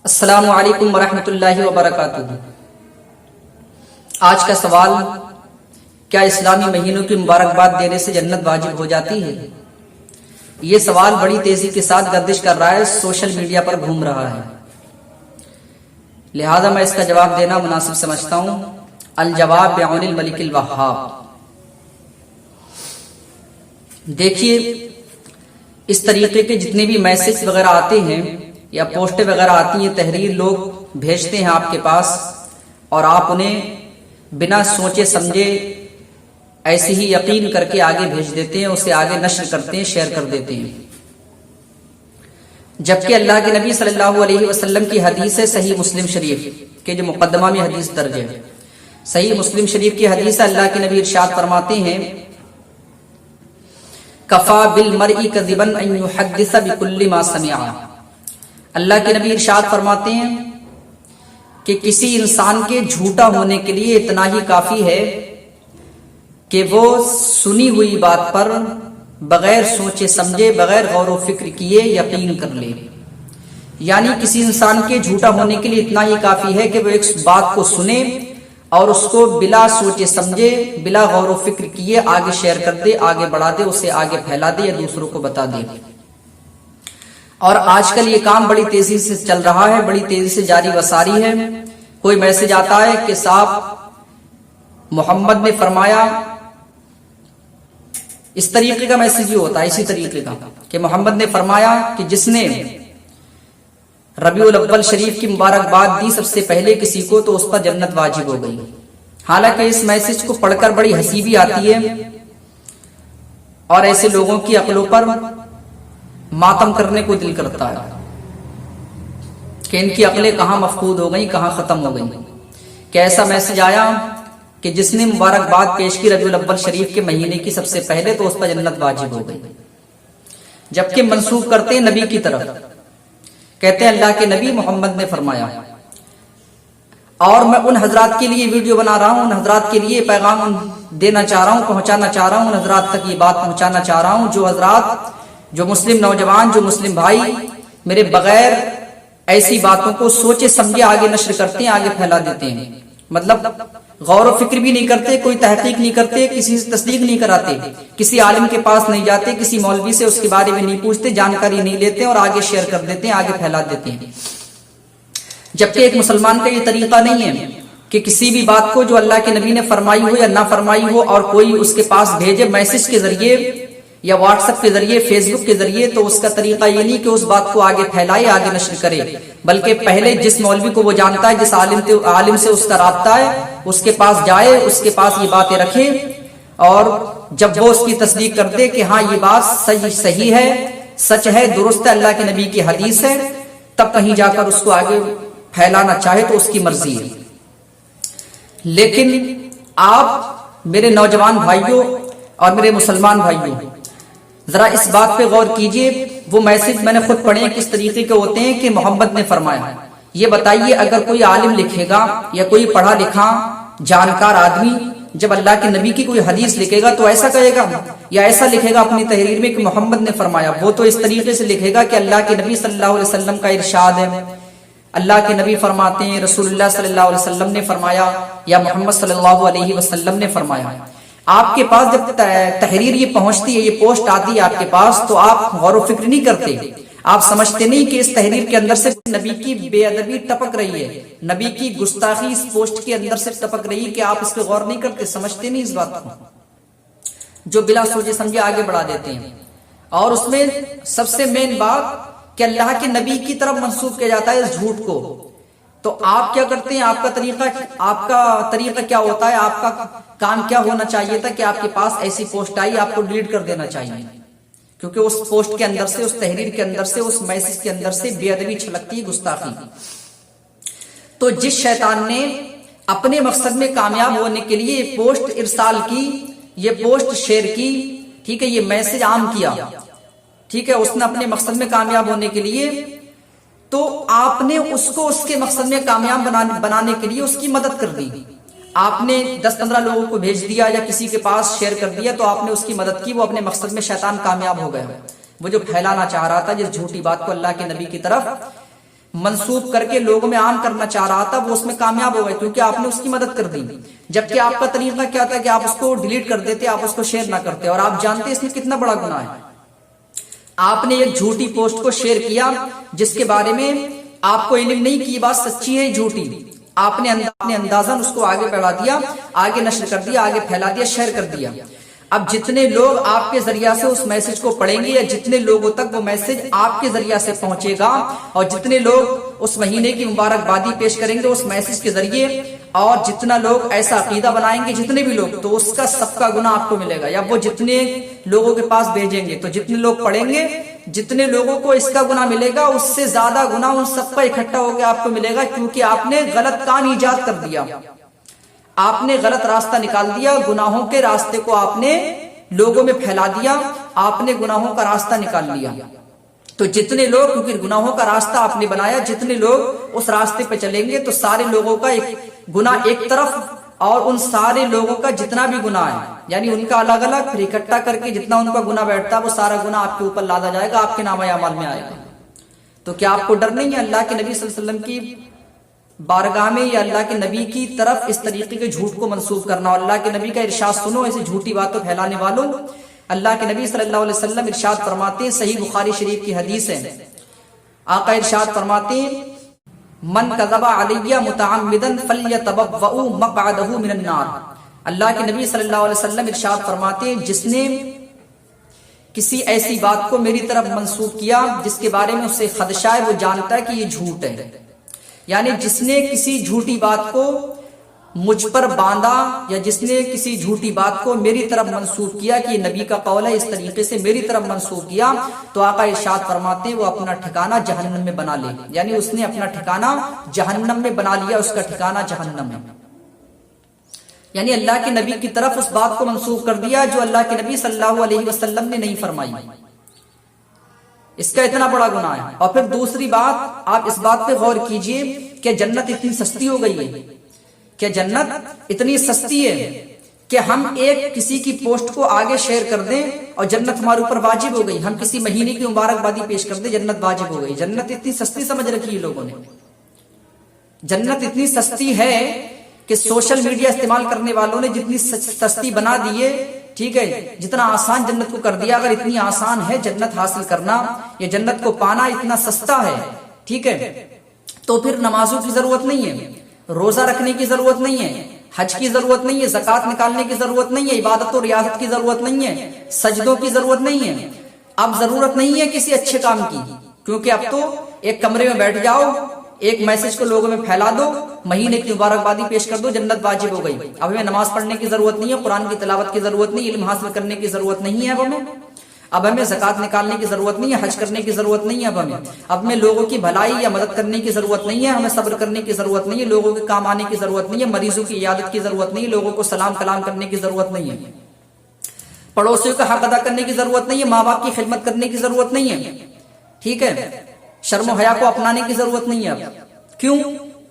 السلام علیکم ورحمۃ اللہ وبرکاتہ۔ آج کا سوال، کیا اسلامی مہینوں کی مبارکباد دینے سے جنت واجب ہو جاتی ہے؟ یہ سوال بڑی تیزی کے ساتھ گردش کر رہا ہے، سوشل میڈیا پر گھوم رہا ہے، لہذا میں اس کا جواب دینا مناسب سمجھتا ہوں۔ الجواب بعون الملک الوہاب۔ دیکھیے، اس طریقے کے جتنے بھی میسج وغیرہ آتے ہیں یا پوسٹیں وغیرہ آتی ہیں، تحریر لوگ بھیجتے ہیں آپ کے پاس، اور آپ انہیں بنا سوچے سمجھے ایسے ہی یقین کر کے آگے بھیج دیتے ہیں، اسے آگے نشر کرتے ہیں، شیئر کر دیتے ہیں، جبکہ اللہ کے نبی صلی اللہ علیہ وسلم کی حدیث ہے صحیح مسلم شریف کے جو مقدمہ میں حدیث درج ہے، صحیح مسلم شریف کی حدیث ہے، اللہ کے نبی ارشاد فرماتے ہیں، کفا بالمرء کذبا ان یحدث بکل ما سمع۔ اللہ کے نبی ارشاد فرماتے ہیں کہ کسی انسان کے جھوٹا ہونے کے لیے اتنا ہی کافی ہے کہ وہ سنی ہوئی بات پر بغیر سوچے سمجھے، بغیر غور و فکر کیے یقین کر لے۔ یعنی کسی انسان کے جھوٹا ہونے کے لیے اتنا ہی کافی ہے کہ وہ ایک بات کو سنے اور اس کو بلا سوچے سمجھے، بلا غور و فکر کیے آگے شیئر کر دے، آگے بڑھا دے، اسے آگے پھیلا دے یا دوسروں کو بتا دے۔ اور آج کل یہ کام بڑی تیزی سے چل رہا ہے، بڑی تیزی سے جاری و ساری ہے۔ کوئی میسج آتا ہے کہ صاحب محمد نے فرمایا، اس طریقے کا میسج ہی ہوتا ہے، اسی طریقے کا کہ محمد نے فرمایا کہ جس نے ربیع الاول شریف کی مبارکباد دی سب سے پہلے کسی کو تو اس پر جنت واجب ہو گئی۔ حالانکہ اس میسج کو پڑھ کر بڑی ہنسی بھی آتی ہے اور ایسے لوگوں کی عقلوں پر ماتم کرنے کو دل کرتا ہے کہ ان کی عقلیں کہاں مفقود ہو گئیں، کہاں ختم ہو گئیں، کہ ایسا میسج آیا کہ جس نے مبارکباد پیش کی ربیع الاول شریف کے مہینے کی سب سے پہلے تو اس پر جنت واجب ہو گئی، جبکہ منسوب کرتے ہیں نبی کی طرف، کہتے ہیں اللہ کے نبی محمد نے فرمایا۔ اور میں ان حضرات کے لیے ویڈیو بنا رہا ہوں، ان حضرات کے لیے پیغام دینا چاہ رہا ہوں، پہنچانا چاہ رہا ہوں، ان حضرات تک یہ بات پہنچانا چاہ رہا ہوں جو حضرات، جو مسلم نوجوان، جو مسلم بھائی میرے بغیر ایسی باتوں کو سوچے سمجھے آگے نشر کرتے ہیں، آگے پھیلا دیتے ہیں، مطلب غور و فکر بھی نہیں کرتے، کوئی تحقیق نہیں کرتے، کسی سے تصدیق نہیں کراتے، کسی عالم کے پاس نہیں جاتے، کسی مولوی سے اس کے بارے میں نہیں پوچھتے، جانکاری نہیں لیتے اور آگے شیئر کر دیتے ہیں، آگے پھیلا دیتے ہیں۔ جبکہ ایک مسلمان کا یہ طریقہ نہیں ہے کہ کسی بھی بات کو جو اللہ کے نبی نے فرمائی ہو یا نہ فرمائی ہو اور کوئی اس کے پاس بھیجے میسج کے ذریعے یا واٹس ایپ کے ذریعے، فیس بک کے ذریعے، تو اس کا طریقہ یہ نہیں کہ اس بات کو آگے پھیلائے، آگے نشر کرے، بلکہ پہلے جس مولوی کو وہ جانتا ہے، جس عالم سے اس کا رابطہ ہے، اس کے پاس جائے، اس کے پاس یہ باتیں رکھے، اور جب وہ اس کی تصدیق کر دے کہ ہاں یہ بات صحیح ہے، سچ ہے، درست ہے، اللہ کے نبی کی حدیث ہے، تب کہیں جا کر اس کو آگے پھیلانا چاہے تو اس کی مرضی ہے۔ لیکن آپ میرے نوجوان بھائیوں اور میرے مسلمان بھائیوں، ذرا اس بات پہ غور کیجئے، وہ میسج میں نے خود پڑھے کس طریقے کے ہوتے ہیں کہ محمد نے فرمایا۔ یہ بتائیے اگر کوئی عالم لکھے گا یا کوئی پڑھا لکھا جانکار آدمی جب اللہ کے نبی کی کوئی حدیث لکھے گا تو ایسا کہے گا یا ایسا لکھے گا اپنی تحریر میں کہ محمد نے فرمایا؟ وہ تو اس طریقے سے لکھے گا کہ اللہ کے نبی صلی اللہ علیہ وسلم کا ارشاد ہے، اللہ کے نبی فرماتے ہیں، رسول اللہ صلی اللہ علیہ وسلم نے فرمایا یا محمد صلی اللہ علیہ وسلم نے فرمایا۔ آپ کے پاس جب تحریر یہ پہنچتی ہے، یہ پوسٹ آتی ہے آپ کے پاس، تو آپ غور و فکر نہیں کرتے، آپ سمجھتے نہیں کہ اس تحریر کے اندر سے نبی کی بے ادبی ٹپک رہی ہے، نبی کی گستاخی اس پوسٹ کے اندر سے ٹپک رہی ہے، کہ آپ اس پہ غور نہیں کرتے، سمجھتے نہیں اس بات کو، جو بلا سوچے سمجھے آگے بڑھا دیتے ہیں۔ اور اس میں سب سے مین بات کہ اللہ کے نبی کی طرف منسوب کیا جاتا ہے اس جھوٹ کو، تو آپ کیا کرتے ہیں؟ آپ کا طریقہ کیا ہوتا ہے؟ آپ کا کام کیا ہونا چاہیے تھا کہ آپ کے پاس ایسی پوسٹ آئی آپ کو ڈیلیٹ کر دینا چاہیے، کیونکہ اس پوسٹ کے اندر سے، اس تحریر کے اندر سے، اس میسج کے اندر سے بے ادبی چھلکتی، گستاخی۔ تو جس شیطان نے اپنے مقصد میں کامیاب ہونے کے لیے یہ پوسٹ ارسال کی، یہ پوسٹ شیئر کی، ٹھیک ہے، یہ میسج عام کیا، ٹھیک ہے، اس نے اپنے مقصد میں کامیاب ہونے کے لیے، تو آپ نے اس کو اس کے مقصد میں کامیاب بنانے کے لیے اس کی مدد کر دی۔ آپ نے 10-15 لوگوں کو بھیج دیا یا کسی کے پاس شیئر کر دیا تو آپ نے اس کی مدد کی، وہ اپنے مقصد میں شیطان کامیاب ہو گیا، وہ جو پھیلانا چاہ رہا تھا جس جھوٹی بات کو اللہ کے نبی کی طرف، منسوب کر کے لوگوں میں عام کرنا چاہ رہا تھا وہ اس میں کامیاب ہو گئے کیونکہ آپ نے اس کی مدد کر دی. جبکہ آپ کا طریقہ کیا تھا کہ آپ اس کو ڈیلیٹ کر دیتے, آپ اس کو شیئر نہ کرتے, اور آپ جانتے اس میں کتنا بڑا گناہ ہے. آپ نے ایک جھوٹی پوسٹ کو شیئر کیا جس کے بارے میں آپ کو علم نہیں کہ یہ بات سچی ہے جھوٹی, آپ نے اندازاً اس کو آگے بڑھا دیا, آگے نشر کر دیا, آگے پھیلا دیا, شیئر کر دیا. اب جتنے لوگ آپ کے ذریعہ سے اس میسج کو پڑھیں گے یا جتنے لوگوں تک وہ میسج آپ کے ذریعہ سے پہنچے گا اور جتنے لوگ اس مہینے کی مبارکبادی پیش کریں گے اس میسج کے ذریعے, اور جتنا لوگ ایسا عقیدہ بنائیں گے جتنے بھی لوگ, تو اس کا سب کا گناہ آپ کو ملے گا. یا وہ جتنے لوگوں کے پاس بھیجیں گے تو جتنے لوگ پڑھیں گے جتنے لوگوں کو اس کا گناہ ملے گا اس سے زیادہ گناہ ان سب کا اکٹھا ہو کے آپ کو ملے گا, کیونکہ آپ نے غلط کام ایجاد کر دیا, آپ نے غلط راستہ نکال دیا, گناہوں کے راستے کو آپ نے لوگوں میں پھیلا دیا, آپ نے گناہوں کا راستہ نکال لیا. تو جتنے لوگ, کیونکہ گناہوں کا راستہ آپ نے بنایا, جتنے لوگ اس راستے پہ چلیں گے تو سارے لوگوں کا ایک گناہ ایک طرف, اور ان سارے لوگوں کا جتنا بھی گناہ ہے یعنی ان کا الگ الگ پھر اکٹھا کر کے جتنا ان کا گناہ بیٹھتا ہے وہ سارا گناہ آپ کے اوپر لادا جائے گا, آپ کے نامہ اعمال میں آئے گا. تو کیا آپ کو ڈر نہیں ہے اللہ کے نبی صلی اللہ علیہ وسلم کی بارگاہ میں یا اللہ کے نبی کی طرف اس طریقے کے جھوٹ کو منسوب کرنا؟ اور اللہ کے نبی کا ارشاد سنو ایسی جھوٹی باتوں پھیلانے والوں. اللہ کے نبی صلی اللہ علیہ وسلم ارشاد فرماتے ہیں, صحیح بخاری شریف کی حدیث ہے, آقا ارشاد فرماتے ہیں من کذب علی متعمدا فلیتبوأ مقعدہ من النار. اللہ کے نبی صلی اللہ علیہ وسلم ارشاد فرماتے ہیں جس نے کسی ایسی بات کو میری طرف منسوب کیا جس کے بارے میں اسے خدشہ ہے, وہ جانتا ہے کہ یہ جھوٹ ہے, یعنی جس نے کسی جھوٹی بات کو مجھ پر باندھا یا جس نے کسی جھوٹی بات کو میری طرف منسوب کیا کہ یہ نبی کا قول ہے, اس طریقے سے میری طرف منسوب کیا, تو آقا ارشاد فرماتے ہیں وہ اپنا ٹھکانہ جہنم میں بنا لے, یعنی اس نے اپنا ٹھکانہ جہنم میں بنا لیا, اس کا ٹھکانہ جہنم ہے. یعنی اللہ کے نبی کی طرف اس بات کو منسوب کر دیا جو اللہ کے نبی صلی اللہ علیہ وسلم نے نہیں فرمائی. اس کا اتنا بڑا گناہ ہے. اور پھر دوسری بات, آپ اس بات پہ غور کیجئے کہ جنت اتنی سستی ہو گئی ہے, کہ جنت اتنی سستی ہے کہ ہم ایک کسی کی پوسٹ کو آگے شیئر کر دیں اور جنت ہمارے اوپر واجب ہو گئی, ہم کسی مہینے کی مبارکبادی پیش کر دیں جنت واجب ہو گئی. جنت اتنی سستی سمجھ رکھی ہے لوگوں نے. جنت اتنی سستی ہے کہ سوشل میڈیا استعمال کرنے والوں نے جتنی سستی بنا دی ہے, ٹھیک ہے, جتنا آسان جنت کو کر دیا. اگر اتنی آسان ہے جنت حاصل کرنا یا جنت کو پانا اتنا سستا ہے, ٹھیک ہے, تو پھر نمازوں کی ضرورت نہیں ہے, روزہ رکھنے کی ضرورت نہیں ہے, حج کی ضرورت نہیں ہے, زکوٰۃ نکالنے کی ضرورت نہیں ہے, عبادت و ریاضت کی ضرورت نہیں ہے, سجدوں کی ضرورت نہیں ہے. اب ضرورت نہیں ہے کسی اچھے کام کی, کیونکہ اب تو ایک کمرے میں بیٹھ جاؤ, ایک میسج کو لوگوں میں پھیلا دو, مہینے کی مبارکبادی پیش کر دو, جنت واجب ہو گئی. اب ہمیں نماز پڑھنے کی ضرورت نہیں ہے, قرآن کی تلاوت کی ضرورت نہیں, علم حاصل کرنے کی ضرورت نہیں ہے, اب ہمیں زکوٰۃ نکالنے کی ضرورت نہیں ہے, حج کرنے کی ضرورت نہیں ہے, اب ہمیں لوگوں کی بھلائی یا مدد کرنے کی ضرورت نہیں ہے, ہمیں صبر کرنے کی ضرورت نہیں ہے, لوگوں کے کام آنے کی ضرورت نہیں ہے, مریضوں کی عیادت کی ضرورت نہیں ہے, لوگوں کو سلام کلام کرنے کی ضرورت نہیں ہے, پڑوسیوں کا حق ادا کرنے کی ضرورت نہیں ہے, ماں باپ کی خدمت کرنے کی ضرورت نہیں ہے, ٹھیک ہے, شرم و حیا کو اپنانے کی ضرورت نہیں ہے. اب کیوں؟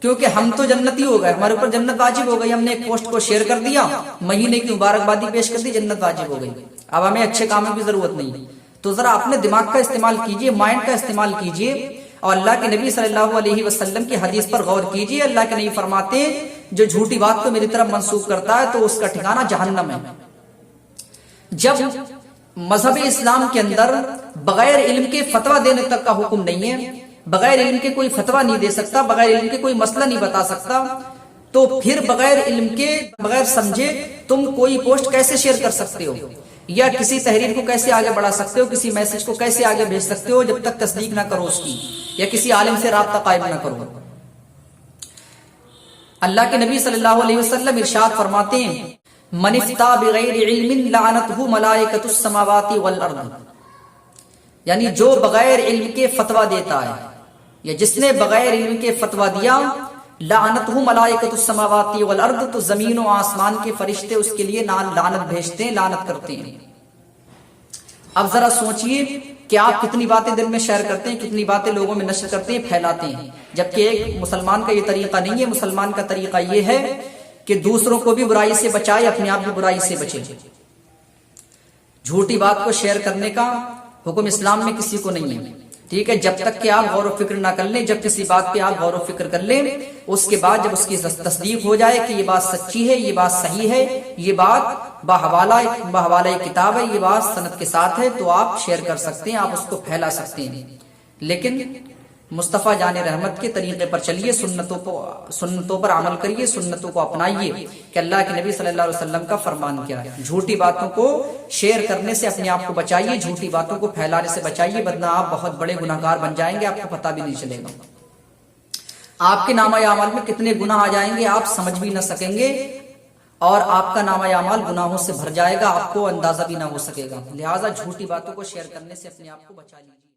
کیونکہ ہم تو جنتی ہو گئے, ہمارے اوپر جنت واجب ہو گئی, ہم نے ایک پوسٹ کو شیئر کر دیا, مہینے کی مبارکبادی پیش کر دی, جنت واجب ہو گئی. اب ہمیں اچھے کاموں کی ضرورت نہیں. تو ذرا اپنے دماغ کا استعمال کیجئے, مائنڈ کا استعمال کیجئے, اور اللہ کے نبی صلی اللہ علیہ وسلم کی حدیث پر غور کیجئے. اللہ کے نبی فرماتے ہیں جو جھوٹی بات کو میری طرف منسوب کرتا ہے تو اس کا ٹھکانہ جہنم ہے. جب مذہب اسلام کے اندر بغیر علم کے فتویٰ دینے تک کا حکم نہیں ہے, بغیر علم کے کوئی فتویٰ نہیں دے سکتا, بغیر علم کے کوئی مسئلہ نہیں بتا سکتا, تو پھر بغیر علم کے, بغیر سمجھے تم کوئی پوسٹ کیسے شیئر کر سکتے ہو, یا کسی تحریر کو کیسے آگے بڑھا سکتے ہو, کسی میسج کو کیسے آگے بھیج سکتے ہو جب تک تصدیق نہ کرو اس کی, یا کسی عالم سے رابطہ قائم نہ کرو. اللہ کے نبی صلی اللہ علیہ وسلم ارشاد فرماتے ہیں من افتى بغیر علم لعنته ملائکۃ السماوات والارض, یعنی جو بغیر علم کے فتویٰ دیتا ہے یا جس نے بغیر علم کے فتویٰ دیا, لعنتہ ملائکۃ السماوات والارض, تو زمین و آسمان کے فرشتے اس کے لیے لعنت بھیجتے ہیں, لعنت کرتے ہیں. اب ذرا سوچئے کہ آپ کتنی باتیں دل میں شیئر کرتے ہیں, کتنی باتیں لوگوں میں نشر کرتے ہیں, پھیلاتے ہیں, جبکہ ایک مسلمان کا یہ طریقہ نہیں ہے. مسلمان کا طریقہ یہ ہے کہ دوسروں کو بھی برائی سے بچائے, اپنے آپ بھی برائی سے بچے. جھوٹی بات کو شیئر کرنے کا حکم اسلام میں کسی کو نہیں ہے. ٹھیک ہے، جب تک کہ آپ غور و فکر نہ کر لیں، جب کسی بات پہ آپ غور و فکر کر لیں، اس کے بعد جب اس کی تصدیق ہو جائے کہ یہ بات سچی ہے، یہ بات صحیح ہے، یہ بات بحوالہ کتاب ہے، یہ بات سند کے ساتھ ہے، تو آپ شیئر کر سکتے ہیں، آپ اس کو پھیلا سکتے ہیں۔ لیکن مصطفیٰ جان رحمت کے طریقے پر چلیے، سنتوں پر عمل کریے، سنتوں کو اپنائیے کہ اللہ کے نبی صلی اللہ علیہ وسلم کا فرمان کیا ہے۔ جھوٹی باتوں کو شیئر کرنے سے اپنے آپ کو بچائیے، جھوٹی باتوں کو پھیلانے سے بچائیے، ورنہ آپ بہت بڑے گناہگار بن جائیں گے، آپ کو پتہ بھی نہیں چلے گا۔ آپ کے نامہ اعمال میں کتنے گناہ آ جائیں گے آپ سمجھ بھی نہ سکیں گے، اور آپ کا نامہ اعمال گناہوں سے بھر جائے گا، آپ کو اندازہ بھی نہ ہو سکے گا۔ لہٰذا جھوٹی باتوں کو شیئر کرنے سے اپنے آپ کو بچا لیجیے۔